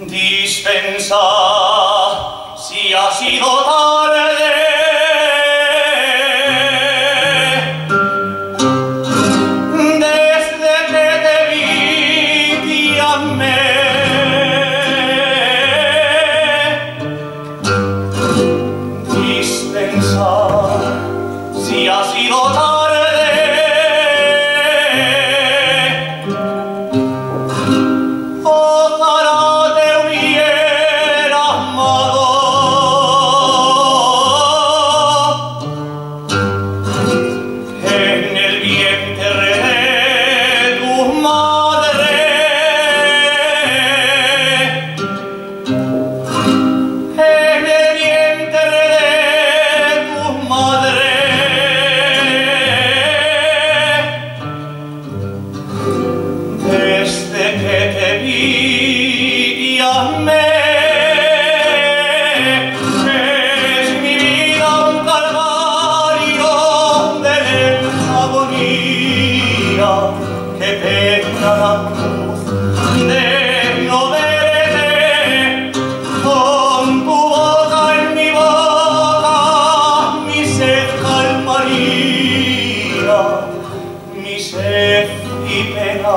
Dispensa si ha sido tarde, desde que te vi te amé. Dispensa si ha sido tarde, es mi vida un calvario de lenta agonía que pena la cruz de no verte. Con tu boca en mi boca mi sed calmaría, mi sed y pena.